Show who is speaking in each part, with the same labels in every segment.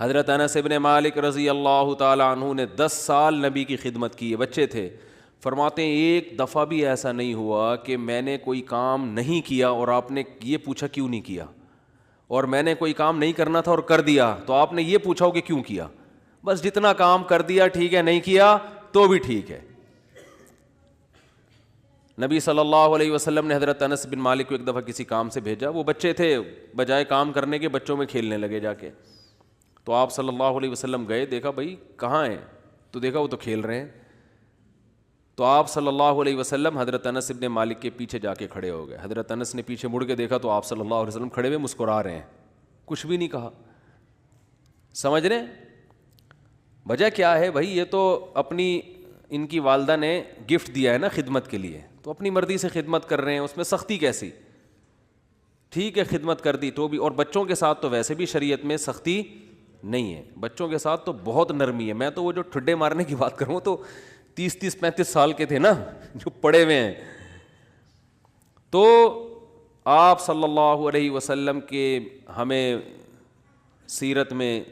Speaker 1: حضرت انس بن مالک رضی اللہ تعالی عنہ نے 10 سال نبی کی خدمت کی ہے، بچے تھے. فرماتے ہیں ایک دفعہ بھی ایسا نہیں ہوا کہ میں نے کوئی کام نہیں کیا اور آپ نے یہ پوچھا کیوں نہیں کیا، اور میں نے کوئی کام نہیں کرنا تھا اور کر دیا تو آپ نے یہ پوچھا ہو کہ کیوں کیا. بس جتنا کام کر دیا ٹھیک ہے، نہیں کیا تو بھی ٹھیک ہے. نبی صلی اللہ علیہ وسلم نے حضرت انس بن مالک کو ایک دفعہ کسی کام سے بھیجا، وہ بچے تھے، بجائے کام کرنے کے بچوں میں کھیلنے لگے جا کے. تو آپ صلی اللہ علیہ وسلم گئے، دیکھا بھائی کہاں ہیں، تو دیکھا وہ تو کھیل رہے ہیں. تو آپ صلی اللہ علیہ وسلم حضرت انس بن مالک کے پیچھے جا کے کھڑے ہو گئے. حضرت انس نے پیچھے مڑ کے دیکھا تو آپ صلی اللہ علیہ وسلم کھڑے ہوئے مسکرا رہے ہیں، کچھ بھی نہیں کہا. سمجھ رہے ہیں وجہ کیا ہے؟ بھائی یہ تو اپنی ان کی والدہ نے گفٹ دیا ہے نا خدمت کے لیے، تو اپنی مرضی سے خدمت کر رہے ہیں، اس میں سختی کیسی؟ ٹھیک ہے خدمت کر دی تو بھی. اور بچوں کے ساتھ تو ویسے بھی شریعت میں سختی نہیں ہے، بچوں کے ساتھ تو بہت نرمی ہے. میں تو وہ جو ٹھڈے مارنے کی بات کروں تو 30-35 سال کے تھے نا جو پڑے ہوئے ہیں. تو آپ صلی اللہ علیہ وسلم کے ہمیں سیرت میں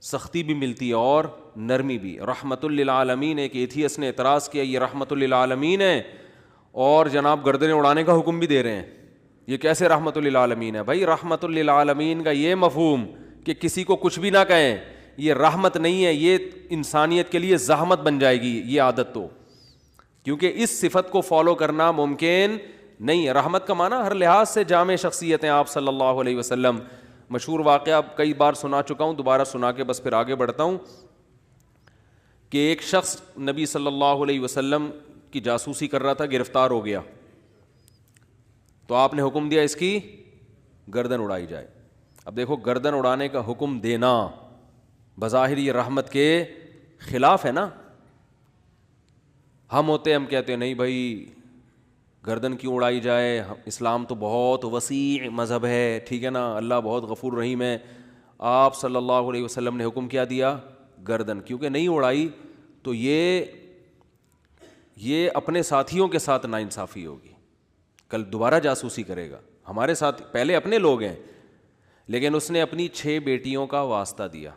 Speaker 1: سختی بھی ملتی ہے اور نرمی بھی. رحمت للعالمین. ایک ایتھیس نے اعتراض کیا یہ رحمت للعالمین ہے اور جناب گردنیں اڑانے کا حکم بھی دے رہے ہیں، یہ کیسے رحمت للعالمین ہے؟ بھائی رحمت للعالمین کا یہ مفہوم کہ کسی کو کچھ بھی نہ کہیں یہ رحمت نہیں ہے، یہ انسانیت کے لیے زحمت بن جائے گی یہ عادت. تو کیونکہ اس صفت کو فالو کرنا ممکن نہیں ہے. رحمت کا معنی ہر لحاظ سے جامع شخصیت ہیں آپ صلی اللہ علیہ وسلم. مشہور واقعہ کئی بار سنا چکا ہوں، دوبارہ سنا کے بس پھر آگے بڑھتا ہوں کہ ایک شخص نبی صلی اللہ علیہ وسلم کی جاسوسی کر رہا تھا، گرفتار ہو گیا. تو آپ نے حکم دیا اس کی گردن اڑائی جائے. اب دیکھو گردن اڑانے کا حکم دینا بظاہر یہ رحمت کے خلاف ہے نا. ہم ہوتے ہم کہتے ہیں نہیں بھائی گردن کیوں اڑائی جائے، اسلام تو بہت وسیع مذہب ہے، ٹھیک ہے نا، اللہ بہت غفور رحیم ہے. آپ صلی اللہ علیہ وسلم نے حکم کیا دیا گردن، کیونکہ نہیں اڑائی تو یہ اپنے ساتھیوں کے ساتھ ناانصافی ہوگی. کل دوبارہ جاسوسی کرے گا ہمارے ساتھ، پہلے اپنے لوگ ہیں لیکن اس نے اپنی 6 بیٹیوں کا واسطہ دیا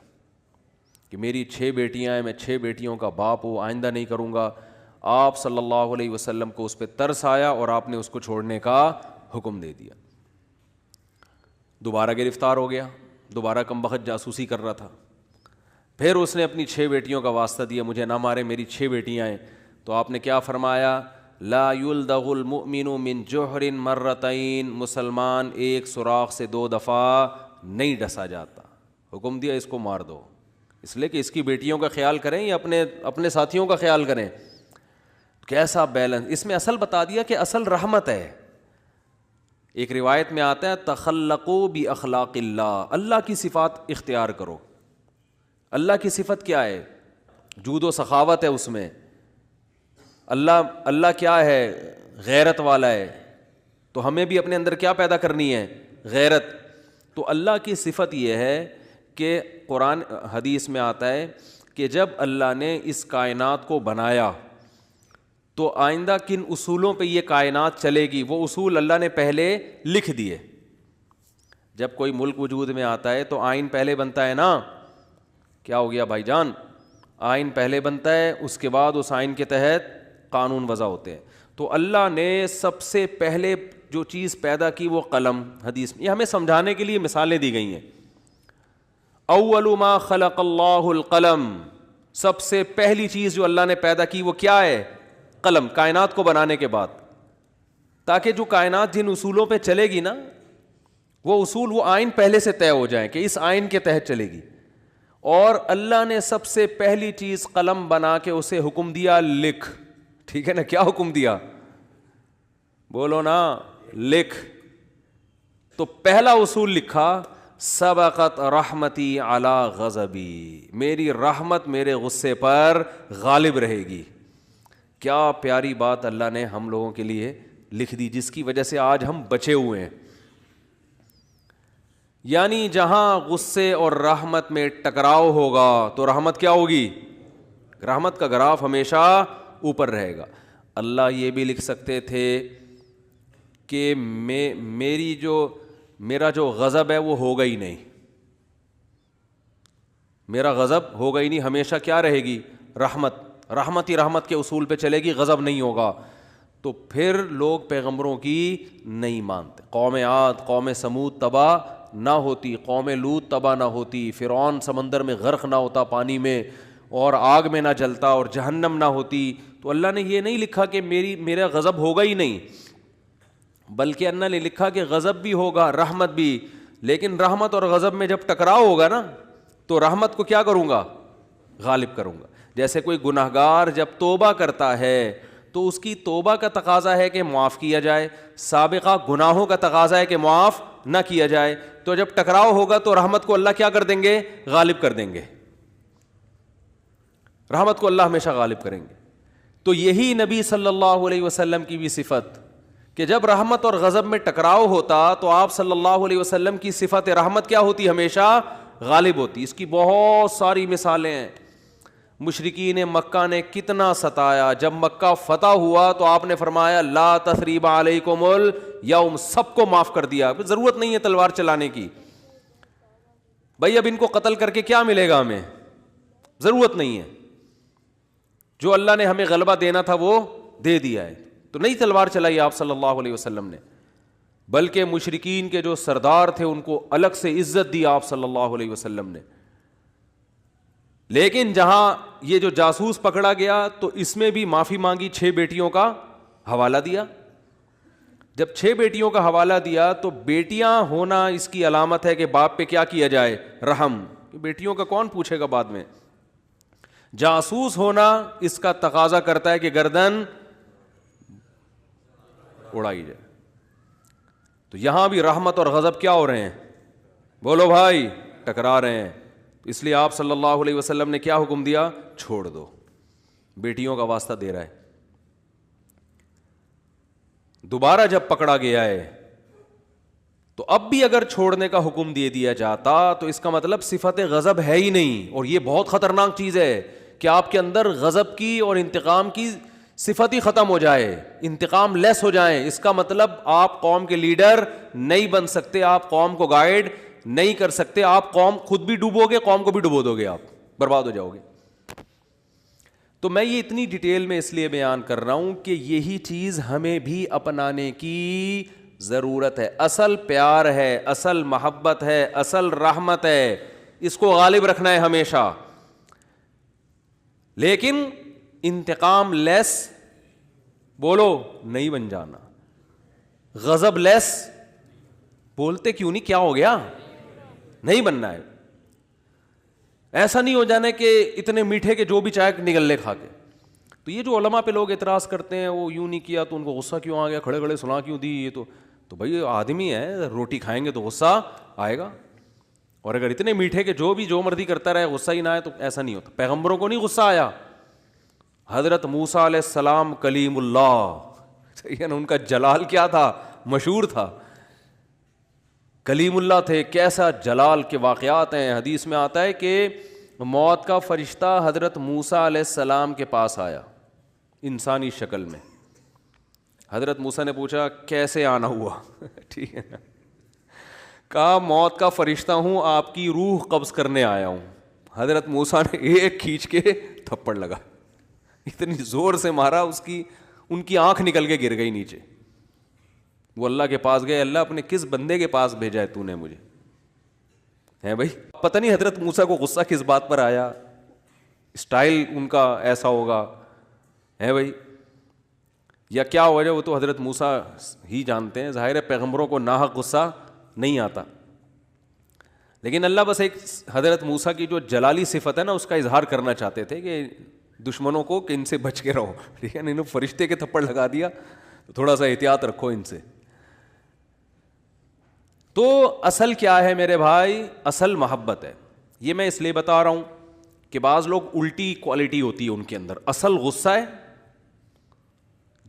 Speaker 1: کہ میری 6 بیٹیاں ہیں، میں 6 بیٹیوں کا باپ ہوں، آئندہ نہیں کروں گا. آپ صلی اللہ علیہ وسلم کو اس پہ ترس آیا اور آپ نے اس کو چھوڑنے کا حکم دے دیا. دوبارہ گرفتار ہو گیا، دوبارہ کمبخت جاسوسی کر رہا تھا. پھر اس نے اپنی 6 بیٹیوں کا واسطہ دیا مجھے نہ مارے، میری 6 بیٹیاں ہیں. تو آپ نے کیا فرمایا؟ لا یلدغ المؤمن من جوہر مرتین. مسلمان ایک سوراخ سے 2 دفعہ نہیں ڈسا جاتا. حکم دیا اس کو مار دو، اس لیے کہ اس کی بیٹیوں کا خیال کریں یا اپنے ساتھیوں کا خیال کریں. کیسا بیلنس اس میں، اصل بتا دیا کہ اصل رحمت ہے. ایک روایت میں آتا ہے تخلقوا باخلاق اللہ، اللہ کی صفات اختیار کرو. اللہ کی صفت کیا ہے؟ جود و سخاوت ہے اس میں. اللہ کیا ہے؟ غیرت والا ہے. تو ہمیں بھی اپنے اندر کیا پیدا کرنی ہے؟ غیرت. تو اللہ کی صفت یہ ہے کہ قرآن حدیث میں آتا ہے کہ جب اللہ نے اس کائنات کو بنایا تو آئندہ کن اصولوں پہ یہ کائنات چلے گی وہ اصول اللہ نے پہلے لکھ دیے. جب کوئی ملک وجود میں آتا ہے تو آئین پہلے بنتا ہے نا. کیا ہو گیا بھائی جان؟ آئین پہلے بنتا ہے، اس کے بعد اس آئین کے تحت قانون وضع ہوتے ہیں. تو اللہ نے سب سے پہلے جو چیز پیدا کی وہ قلم. حدیث میں یہ ہمیں سمجھانے کے لیے مثالیں دی گئی ہیں. اول ما خلق اللہ القلم. سب سے پہلی چیز جو اللہ نے پیدا کی وہ کیا ہے؟ قلم. کائنات کو بنانے کے بعد، تاکہ جو کائنات جن اصولوں پہ چلے گی نا وہ اصول، وہ آئین پہلے سے طے ہو جائیں کہ اس آئین کے تحت چلے گی. اور اللہ نے سب سے پہلی چیز قلم بنا کے اسے حکم دیا لکھ. ٹھیک ہے نا؟ کیا حکم دیا؟ بولو نا، لکھ. تو پہلا اصول لکھا سبقت رحمتی علی غضبی. میری رحمت میرے غصے پر غالب رہے گی. کیا پیاری بات اللہ نے ہم لوگوں کے لیے لکھ دی، جس کی وجہ سے آج ہم بچے ہوئے ہیں. یعنی جہاں غصے اور رحمت میں ٹکراؤ ہوگا تو رحمت کیا ہوگی؟ رحمت کا گراف ہمیشہ اوپر رہے گا. اللہ یہ بھی لکھ سکتے تھے کہ میرا جو غضب ہے وہ ہوگا ہی نہیں. میرا غضب ہوگا ہی نہیں, ہمیشہ کیا رہے گی؟ رحمت. رحمت ہی رحمت کے اصول پہ چلے گی, غضب نہیں ہوگا. تو پھر لوگ پیغمبروں کی نہیں مانتے. قوم عاد, قوم سمود تباہ نہ ہوتی, قوم لوط تباہ نہ ہوتی, فرعون سمندر میں غرق نہ ہوتا پانی میں, اور آگ میں نہ جلتا, اور جہنم نہ ہوتی. تو اللہ نے یہ نہیں لکھا کہ میرا غضب ہوگا ہی نہیں, بلکہ اللہ نے لکھا کہ غضب بھی ہوگا, رحمت بھی. لیکن رحمت اور غضب میں جب ٹکراؤ ہوگا نا, تو رحمت کو کیا کروں گا؟ غالب کروں گا. جیسے کوئی گناہگار جب توبہ کرتا ہے تو اس کی توبہ کا تقاضا ہے کہ معاف کیا جائے, سابقہ گناہوں کا تقاضا ہے کہ معاف نہ کیا جائے. تو جب ٹکراؤ ہوگا تو رحمت کو اللہ کیا کر دیں گے؟ غالب کر دیں گے. رحمت کو اللہ ہمیشہ غالب کریں گے. تو یہی نبی صلی اللہ علیہ وسلم کی بھی صفت, کہ جب رحمت اور غضب میں ٹکراؤ ہوتا تو آپ صلی اللہ علیہ وسلم کی صفت رحمت کیا ہوتی؟ ہمیشہ غالب ہوتی. اس کی بہت ساری مثالیں ہیں. مشرکین مکہ نے کتنا ستایا, جب مکہ فتح ہوا تو آپ نے فرمایا لا تثریب علیکم الیوم, سب کو معاف کر دیا, ضرورت نہیں ہے تلوار چلانے کی. بھائی اب ان کو قتل کر کے کیا ملے گا ہمیں؟ ضرورت نہیں ہے. جو اللہ نے ہمیں غلبہ دینا تھا وہ دے دیا ہے. تو نہیں تلوار چلائی آپ صلی اللہ علیہ وسلم نے, بلکہ مشرکین کے جو سردار تھے ان کو الگ سے عزت دی آپ صلی اللہ علیہ وسلم نے. لیکن جہاں یہ جو جاسوس پکڑا گیا تو اس میں بھی معافی مانگی, 6 بیٹیوں کا حوالہ دیا. جب 6 بیٹیوں کا حوالہ دیا تو بیٹیاں ہونا اس کی علامت ہے کہ باپ پہ کیا کیا جائے؟ رحم. بیٹیوں کا کون پوچھے گا بعد میں. جاسوس ہونا اس کا تقاضا کرتا ہے کہ گردن اڑائی جائے. تو یہاں بھی رحمت اور غضب کیا ہو رہے ہیں؟ بولو بھائی, ٹکرا رہے ہیں. اس لیے آپ صلی اللہ علیہ وسلم نے کیا حکم دیا؟ چھوڑ دو. بیٹیوں کا واسطہ دے رہا ہے. دوبارہ جب پکڑا گیا ہے تو اب بھی اگر چھوڑنے کا حکم دے دیا جاتا تو اس کا مطلب صفت غضب ہے ہی نہیں. اور یہ بہت خطرناک چیز ہے کہ آپ کے اندر غضب کی اور انتقام کی صفت ہی ختم ہو جائے, انتقام لیس ہو جائیں. اس کا مطلب آپ قوم کے لیڈر نہیں بن سکتے, آپ قوم کو گائیڈ نہیں کر سکتے, آپ قوم خود بھی ڈوبو گے, قوم کو بھی ڈبو دو گے, آپ برباد ہو جاؤ گے. تو میں یہ اتنی ڈیٹیل میں اس لیے بیان کر رہا ہوں کہ یہی چیز ہمیں بھی اپنانے کی ضرورت ہے. اصل پیار ہے, اصل محبت ہے, اصل رحمت ہے, اس کو غالب رکھنا ہے ہمیشہ. لیکن انتقام لیس بولو نہیں بن جانا, غضب لیس بولتے کیوں نہیں, کیا ہو گیا, نہیں بننا ہے. ایسا نہیں ہو جانا کہ اتنے میٹھے کے جو بھی چائے نگل لے کھا کے. تو یہ جو علماء پہ لوگ اعتراض کرتے ہیں وہ یوں نہیں کیا تو ان کو غصہ کیوں آ گیا, کھڑے کھڑے سنا کیوں دی, یہ تو بھائی آدمی ہے, روٹی کھائیں گے تو غصہ آئے گا. اور اگر اتنے میٹھے کہ جو مرضی کرتا رہے غصہ ہی نہ آئے تو ایسا نہیں ہوتا. پیغمبروں کو نہیں غصہ آیا. حضرت موسیٰ علیہ السلام کلیم اللہ, ان کا جلال کیا تھا, مشہور تھا, کلیم اللہ تھے. کیسا جلال کے واقعات ہیں. حدیث میں آتا ہے کہ موت کا فرشتہ حضرت موسیٰ علیہ السلام کے پاس آیا انسانی شکل میں. حضرت موسیٰ نے پوچھا کیسے آنا ہوا؟ ٹھیک ہے نا, کہا موت کا فرشتہ ہوں, آپ کی روح قبض کرنے آیا ہوں. حضرت موسیٰ نے ایک کھینچ کے تھپڑ لگا, اتنی زور سے مارا ان کی آنکھ نکل کے گر گئی نیچے. وہ اللہ کے پاس گئے, اللہ اپنے کس بندے کے پاس بھیجا ہے تو نے مجھے, ہے بھائی. پتہ نہیں حضرت موسیٰ کو غصہ کس بات پر آیا, اسٹائل ان کا ایسا ہوگا, ہے بھائی, یا کیا وجہ, وہ تو حضرت موسیٰ ہی جانتے ہیں. ظاہر ہے پیغمبروں کو ناحق غصہ نہیں آتا, لیکن اللہ بس ایک حضرت موسیٰ کی جو جلالی صفت ہے نا اس کا اظہار کرنا چاہتے تھے کہ دشمنوں کو کہ ان سے بچ کے رہو. ٹھیک ہے, انہوں فرشتے کے تھپڑ لگا دیا تو تھوڑا سا احتیاط رکھو ان سے. تو اصل کیا ہے میرے بھائی؟ اصل محبت ہے. یہ میں اس لیے بتا رہا ہوں کہ بعض لوگ الٹی کوالٹی ہوتی ہے ان کے اندر. اصل غصہ ہے,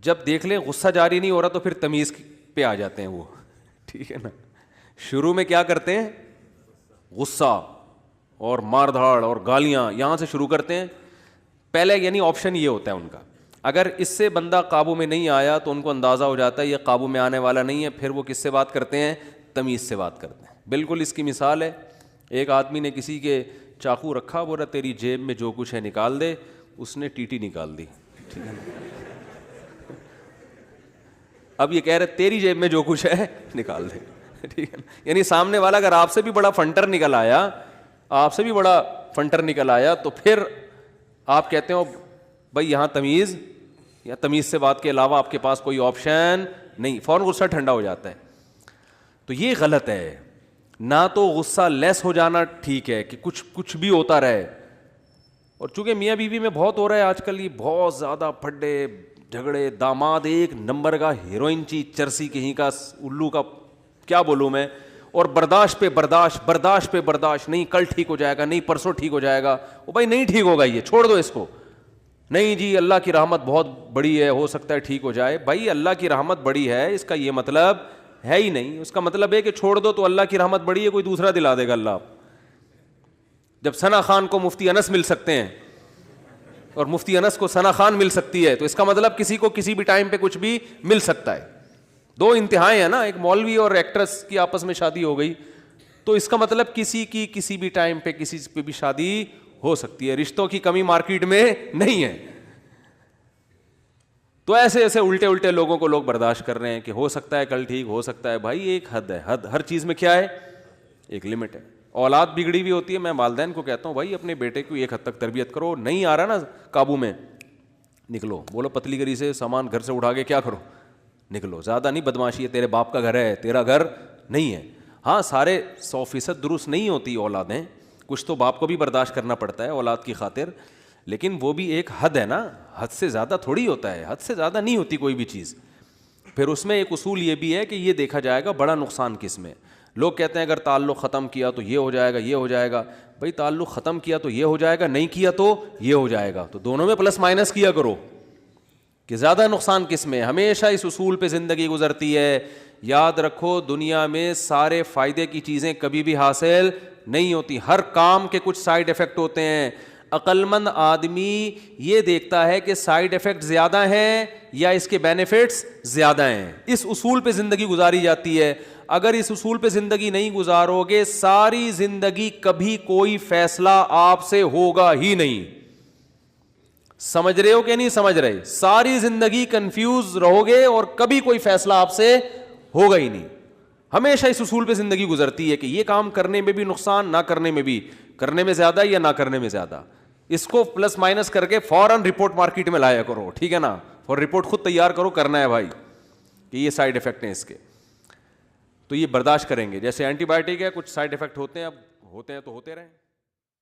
Speaker 1: جب دیکھ لیں غصہ جاری نہیں ہو رہا تو پھر تمیز پہ آ جاتے ہیں وہ. ٹھیک ہے نا, شروع میں کیا کرتے ہیں؟ غصہ اور مار دھاڑ اور گالیاں یہاں سے شروع کرتے ہیں پہلے. یعنی آپشن یہ ہوتا ہے ان کا, اگر اس سے بندہ قابو میں نہیں آیا تو ان کو اندازہ ہو جاتا ہے یہ قابو میں آنے والا نہیں ہے, پھر وہ کس سے بات کرتے ہیں؟ تمیز سے بات کرتے ہیں. بالکل اس کی مثال ہے, ایک آدمی نے کسی کے چاقو رکھا, بولا تیری جیب میں جو کچھ ہے نکال دے. اس نے ٹی نکال دی. ٹھیک ہے نا, اب یہ کہہ رہے تیری جیب میں جو کچھ ہے نکال دے. ٹھیک ہے نا, یعنی سامنے والا اگر آپ سے بھی بڑا فنٹر نکل آیا, آپ سے بھی بڑا فنٹر نکل آیا, تو پھر آپ کہتے ہو بھائی یہاں تمیز, یا تمیز سے بات کے علاوہ آپ کے پاس کوئی آپشن نہیں, فوراً غصہ ٹھنڈا ہو جاتا ہے. تو یہ غلط ہے. نہ تو غصہ لیس ہو جانا ٹھیک ہے کہ کچھ بھی ہوتا رہے, اور چونکہ میاں بیوی میں بہت ہو رہا ہے آج کل, یہ بہت زیادہ پھڈے جھگڑے, داماد ایک نمبر کا ہیروئن چرسی کہیں کا الو کا, کیا بولوں میں, اور برداشت پہ برداشت, نہیں کل ٹھیک ہو جائے گا, نہیں پرسوں ٹھیک ہو جائے گا. وہ بھائی نہیں ٹھیک ہوگا, یہ چھوڑ دو اس کو. نہیں جی اللہ کی رحمت بہت بڑی ہے, ہو سکتا ہے ٹھیک ہو جائے. بھائی اللہ کی رحمت بڑی ہے اس کا یہ مطلب ہے ہی نہیں. اس کا مطلب ہے کہ چھوڑ دو تو اللہ کی رحمت بڑی ہے, کوئی دوسرا دلا دے گا اللہ. جب ثنا خان کو مفتی انس مل سکتے ہیں اور مفتی انس کو ثنا خان مل سکتی ہے, تو اس کا مطلب کسی کو کسی بھی ٹائم پہ کچھ بھی مل سکتا ہے. دو انتہائیں ہیں نا, ایک مولوی اور ایکٹریس کی آپس میں شادی ہو گئی, تو اس کا مطلب کسی کی کسی بھی ٹائم پہ کسی پہ بھی شادی ہو سکتی ہے. رشتوں کی کمی مارکیٹ میں نہیں ہے. تو ایسے ایسے الٹے لوگوں کو لوگ برداشت کر رہے ہیں کہ ہو سکتا ہے کل ٹھیک, ہو سکتا ہے. بھائی ایک حد ہے, حد ہر چیز میں کیا ہے, ایک لمٹ ہے. اولاد بگڑی ہوئی ہوتی ہے, میں والدین کو کہتا ہوں بھائی اپنے بیٹے کو ایک حد تک تربیت کرو, نہیں آ رہا نا قابو میں, نکلو. بولو پتلی گری سے سامان گھر سے اٹھا کے کیا کرو, نکلو. زیادہ نہیں بدماشی ہے, تیرے باپ کا گھر ہے, تیرا گھر نہیں ہے. ہاں سارے 100% درست نہیں ہوتی اولادیں, کچھ تو باپ کو بھی برداشت کرنا پڑتا ہے اولاد کی خاطر, لیکن وہ بھی ایک حد ہے نا, حد سے زیادہ تھوڑی ہوتا ہے, حد سے زیادہ نہیں ہوتی کوئی بھی چیز. پھر اس میں ایک اصول یہ بھی ہے کہ یہ دیکھا جائے گا بڑا نقصان کس میں. لوگ کہتے ہیں اگر تعلق ختم کیا تو یہ ہو جائے گا, یہ ہو جائے گا. بھائی تعلق ختم کیا تو یہ ہو جائے گا, نہیں کیا تو یہ ہو جائے گا. تو دونوں میں پلس مائنس کیا کرو کہ زیادہ نقصان کس میں. ہمیشہ اس اصول پہ زندگی گزرتی ہے. یاد رکھو دنیا میں سارے فائدے کی چیزیں کبھی بھی حاصل نہیں ہوتی, ہر کام کے کچھ سائیڈ افیکٹ ہوتے ہیں. عقل مند آدمی یہ دیکھتا ہے کہ سائیڈ افیکٹ زیادہ ہیں یا اس کے بینیفٹس زیادہ ہیں. اس اصول پہ زندگی گزاری جاتی ہے. اگر اس اصول پہ زندگی نہیں گزارو گے, ساری زندگی کبھی کوئی فیصلہ آپ سے ہوگا ہی نہیں. سمجھ رہے ہو کہ نہیں سمجھ رہے؟ ساری زندگی کنفیوز رہو گے اور کبھی کوئی فیصلہ آپ سے ہوگا ہی نہیں. ہمیشہ اس اصول پہ زندگی گزرتی ہے کہ یہ کام کرنے میں بھی نقصان, نہ کرنے میں بھی, کرنے میں زیادہ یا نہ کرنے میں زیادہ. اس کو پلس مائنس کر کے فوراً رپورٹ مارکیٹ میں لایا کرو, ٹھیک ہے نا, اور رپورٹ خود تیار کرو, کرنا ہے بھائی کہ یہ سائیڈ افیکٹ ہیں اس کے, تو یہ برداشت کریں گے. جیسے اینٹی بایوٹک ہے, کچھ سائیڈ افیکٹ ہوتے ہیں, اب ہوتے ہیں تو ہوتے رہیں.